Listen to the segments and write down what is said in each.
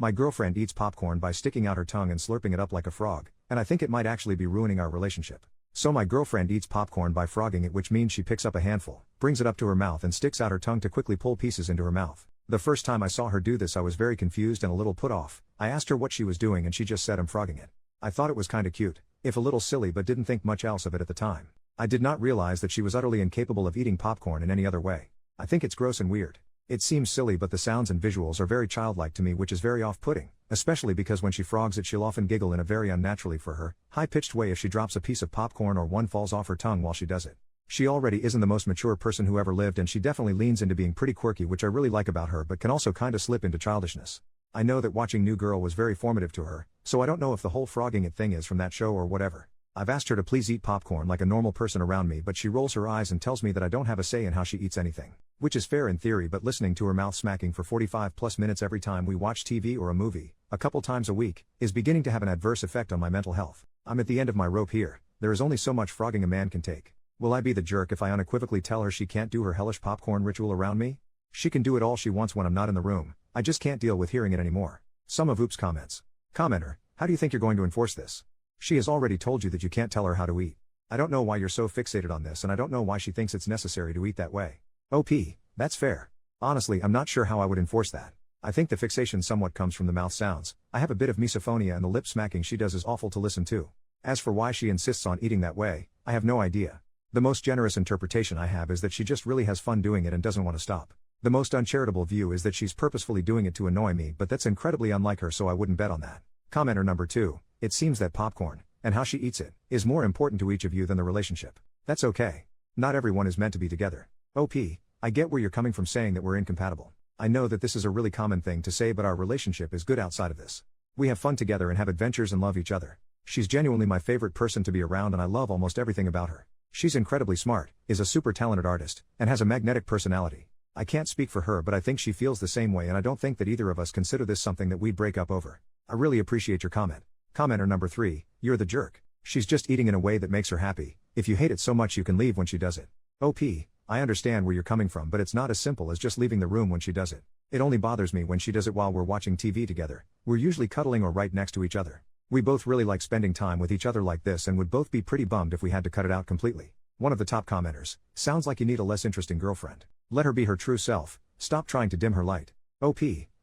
My girlfriend eats popcorn by sticking out her tongue and slurping it up like a frog, and I think it might actually be ruining our relationship. So my girlfriend eats popcorn by frogging it, which means she picks up a handful, brings it up to her mouth and sticks out her tongue to quickly pull pieces into her mouth. The first time I saw her do this I was very confused and a little put off. I asked her what she was doing and she just said, "I'm frogging it." I thought it was kinda cute, if a little silly, but didn't think much else of it at the time. I did not realize that she was utterly incapable of eating popcorn in any other way. I think it's gross and weird. It seems silly, but the sounds and visuals are very childlike to me, which is very off-putting, especially because when she frogs it she'll often giggle in a very unnaturally for her, high-pitched way if she drops a piece of popcorn or one falls off her tongue while she does it. She already isn't the most mature person who ever lived, and she definitely leans into being pretty quirky, which I really like about her, but can also kinda slip into childishness. I know that watching New Girl was very formative to her, so I don't know if the whole frogging it thing is from that show or whatever. I've asked her to please eat popcorn like a normal person around me, but she rolls her eyes and tells me that I don't have a say in how she eats anything. Which is fair in theory, but listening to her mouth smacking for 45+ minutes every time we watch TV or a movie, a couple times a week, is beginning to have an adverse effect on my mental health. I'm at the end of my rope here. There is only so much frogging a man can take. Will I be the jerk if I unequivocally tell her she can't do her hellish popcorn ritual around me? She can do it all she wants when I'm not in the room, I just can't deal with hearing it anymore. Some of Oops comments. Commenter, how do you think you're going to enforce this? She has already told you that you can't tell her how to eat. I don't know why you're so fixated on this, and I don't know why she thinks it's necessary to eat that way. OP, that's fair. Honestly, I'm not sure how I would enforce that. I think the fixation somewhat comes from the mouth sounds. I have a bit of misophonia, and the lip smacking she does is awful to listen to. As for why she insists on eating that way, I have no idea. The most generous interpretation I have is that she just really has fun doing it and doesn't want to stop. The most uncharitable view is that she's purposefully doing it to annoy me, but that's incredibly unlike her, so I wouldn't bet on that. Commenter number 2, it seems that popcorn, and how she eats it, is more important to each of you than the relationship. That's okay. Not everyone is meant to be together. OP, I get where you're coming from saying that we're incompatible. I know that this is a really common thing to say, but our relationship is good outside of this. We have fun together and have adventures and love each other. She's genuinely my favorite person to be around, and I love almost everything about her. She's incredibly smart, is a super talented artist, and has a magnetic personality. I can't speak for her, but I think she feels the same way, and I don't think that either of us consider this something that we'd break up over. I really appreciate your comment. Commenter number 3, you're the jerk. She's just eating in a way that makes her happy. If you hate it so much you can leave when she does it. OP, I understand where you're coming from, but it's not as simple as just leaving the room when she does it. It only bothers me when she does it while we're watching TV together. We're usually cuddling or right next to each other. We both really like spending time with each other like this and would both be pretty bummed if we had to cut it out completely. One of the top commenters, sounds like you need a less interesting girlfriend. Let her be her true self, stop trying to dim her light. OP,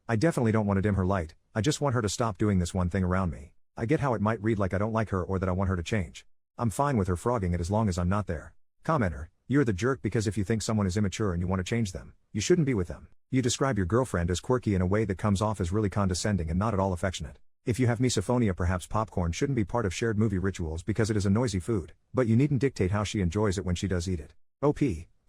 I definitely don't want to dim her light, I just want her to stop doing this one thing around me. I get how it might read like I don't like her or that I want her to change. I'm fine with her frogging it as long as I'm not there. Commenter, you're the jerk because if you think someone is immature and you want to change them, you shouldn't be with them. You describe your girlfriend as quirky in a way that comes off as really condescending and not at all affectionate. If you have misophonia, perhaps popcorn shouldn't be part of shared movie rituals because it is a noisy food, but you needn't dictate how she enjoys it when she does eat it. OP,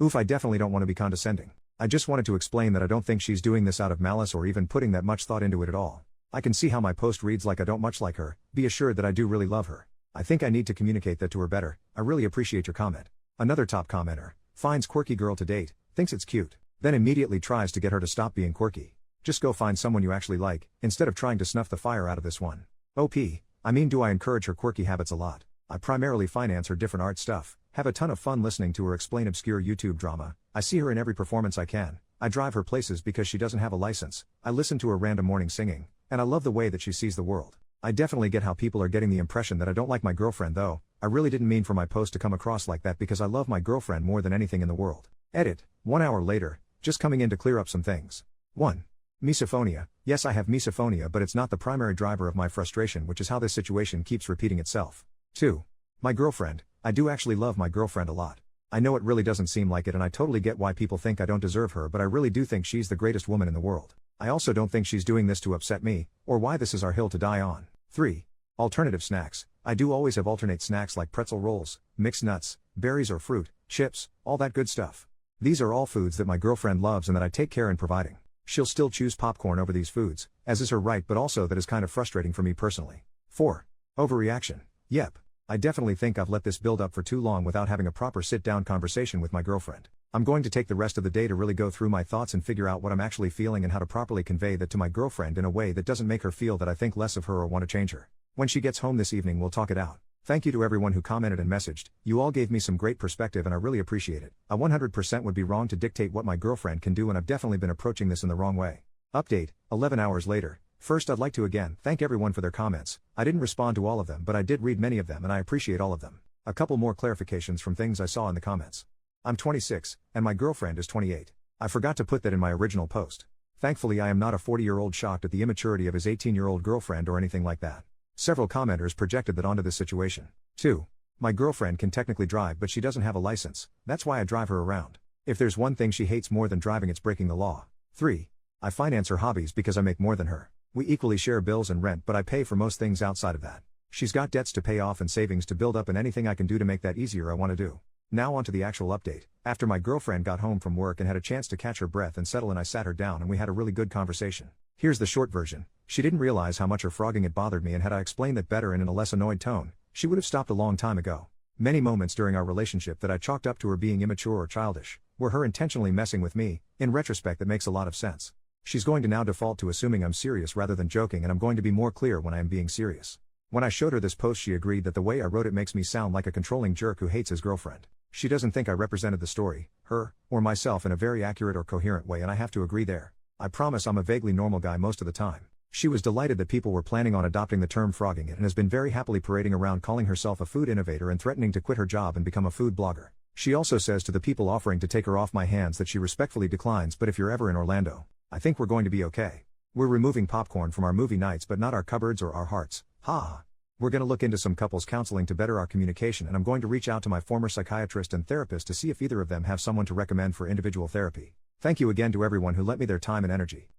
oof, I definitely don't want to be condescending. I just wanted to explain that I don't think she's doing this out of malice or even putting that much thought into it at all. I can see how my post reads like I don't much like her. Be assured that I do really love her. I think I need to communicate that to her better. I really appreciate your comment. Another top commenter, finds quirky girl to date, thinks it's cute, then immediately tries to get her to stop being quirky. Just go find someone you actually like, instead of trying to snuff the fire out of this one. OP, I mean, do I encourage her quirky habits a lot? I primarily finance her different art stuff, have a ton of fun listening to her explain obscure YouTube drama. I see her in every performance I can. I drive her places because she doesn't have a license. I listen to her random morning singing, and I love the way that she sees the world. I definitely get how people are getting the impression that I don't like my girlfriend, though. I really didn't mean for my post to come across like that because I love my girlfriend more than anything in the world. Edit, 1 hour later, just coming in to clear up some things. 1. Misophonia. Yes, I have misophonia, but it's not the primary driver of my frustration, which is how this situation keeps repeating itself. 2. My girlfriend. I do actually love my girlfriend a lot. I know it really doesn't seem like it, and I totally get why people think I don't deserve her, but I really do think she's the greatest woman in the world. I also don't think she's doing this to upset me, or why this is our hill to die on. 3. Alternative snacks. I do always have alternate snacks like pretzel rolls, mixed nuts, berries or fruit, chips, all that good stuff. These are all foods that my girlfriend loves and that I take care in providing. She'll still choose popcorn over these foods, as is her right, but also that is kind of frustrating for me personally. 4. Overreaction. Yep. I definitely think I've let this build up for too long without having a proper sit-down conversation with my girlfriend. I'm going to take the rest of the day to really go through my thoughts and figure out what I'm actually feeling and how to properly convey that to my girlfriend in a way that doesn't make her feel that I think less of her or want to change her. When she gets home this evening, we'll talk it out. Thank you to everyone who commented and messaged. You all gave me some great perspective and I really appreciate it. I 100% would be wrong to dictate what my girlfriend can do, and I've definitely been approaching this in the wrong way. Update, 11 hours later. First, I'd like to again thank everyone for their comments. I didn't respond to all of them, but I did read many of them and I appreciate all of them. A couple more clarifications from things I saw in the comments. I'm 26, and my girlfriend is 28. I forgot to put that in my original post. Thankfully, I am not a 40-year-old shocked at the immaturity of his 18-year-old girlfriend or anything like that. Several commenters projected that onto this situation. 2. My girlfriend can technically drive, but she doesn't have a license. That's why I drive her around. If there's one thing she hates more than driving, it's breaking the law. 3. I finance her hobbies because I make more than her. We equally share bills and rent, but I pay for most things outside of that. She's got debts to pay off and savings to build up, and anything I can do to make that easier I want to do. Now onto the actual update. After my girlfriend got home from work and had a chance to catch her breath and settle in, I sat her down and we had a really good conversation. Here's the short version. She didn't realize how much her frogging it bothered me, and had I explained that better and in a less annoyed tone, she would have stopped a long time ago. Many moments during our relationship that I chalked up to her being immature or childish were her intentionally messing with me. In retrospect, that makes a lot of sense. She's going to now default to assuming I'm serious rather than joking, and I'm going to be more clear when I am being serious. When I showed her this post, she agreed that the way I wrote it makes me sound like a controlling jerk who hates his girlfriend. She doesn't think I represented the story, her, or myself in a very accurate or coherent way, and I have to agree there. I promise I'm a vaguely normal guy most of the time. She was delighted that people were planning on adopting the term frogging it, and has been very happily parading around calling herself a food innovator and threatening to quit her job and become a food blogger. She also says to the people offering to take her off my hands that she respectfully declines, but if you're ever in Orlando, I think we're going to be okay. We're removing popcorn from our movie nights, but not our cupboards or our hearts. Ha! We're going to look into some couples counseling to better our communication, and I'm going to reach out to my former psychiatrist and therapist to see if either of them have someone to recommend for individual therapy. Thank you again to everyone who lent me their time and energy.